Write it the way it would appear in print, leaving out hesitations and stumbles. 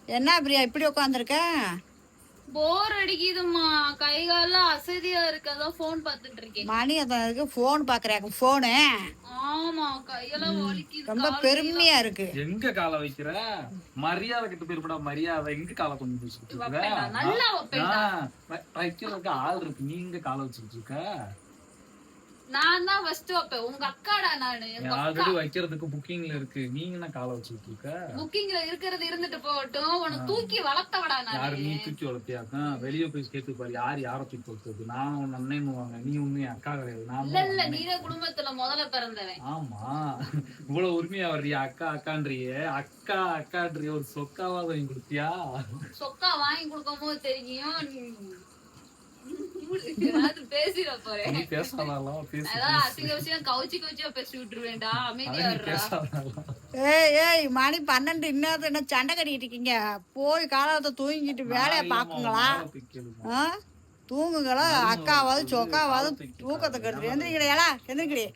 என்ன பிரியா இப்படி உட்காந்துருக்க? போர் அடிக்குதுமா, கை கால அசதியா இருக்கு, அதான் போன் பாத்துட்டு இருக்கேன். மணி அதான் இருக்கு, போன் பாக்குறாங்க. போனு ஆமா, கையெல்லாம் வலிக்குது. ரொம்ப பெருமையா இருக்கு. எங்க காலை வைக்கிற? மரியாதை கிட்ட போயிருப்படா. மரியாதை எங்க காலை கொண்டு வச்சுட்டு இருக்க? நல்லா வைக்கிறதுக்கு ஆள் இருக்கு, நீங்க காலை வச்சுட்டு இருக்க? நான் தான் ஃபர்ஸ்ட் வைப்பேன். உங்க அக்காடா நானு. ஆல்ரெடி வைக்கிறதுக்கு புக்கிங்ல இருக்கு, நீங்க என்ன காலை வச்சுட்டு இருக்க? புக்கிங்ல இருக்கிறது இருந்துட்டு போகட்டும், உனக்கு தூக்கி வளர்த்தவடா நான். யாரு நீ தூக்கி வளர்த்தியாக்கா? வெளியே போய் கேட்டு பாரு, யார தூக்கி வளர்த்தது? நான் உன் அண்ணன்னுவாங்க, நீ ஒண்ணு அக்கா கிடையாது. நான் இல்ல, நீரே குடும்பத்துல முதல்ல பிறந்தவன். ஆமா, இவ்வளவு உரிமையா வர்றியா? அக்கா அக்கான்றியே, அக்கா அக்கான்றிய ஒரு சொக்காவா வாங்கி கொடுத்தியா? சொக்கா வாங்கி கொடுக்கும் போது தெரியும். பேசிட போறேன். பேசி விட்டுருவேண்டா, அமைதியா. ஏய் மணி 12 இன்னும் என்ன சண்டை கட்டிட்டு இருக்கீங்க? போய் காலத்தை தூங்கிட்டு வேலையை பாக்குங்களா? தூங்குங்களா? அக்காவாவது சொக்காவாவது தூக்கத்தை கட்டுது. எந்திரிக்கலையா? எந்திரிக்கலையே.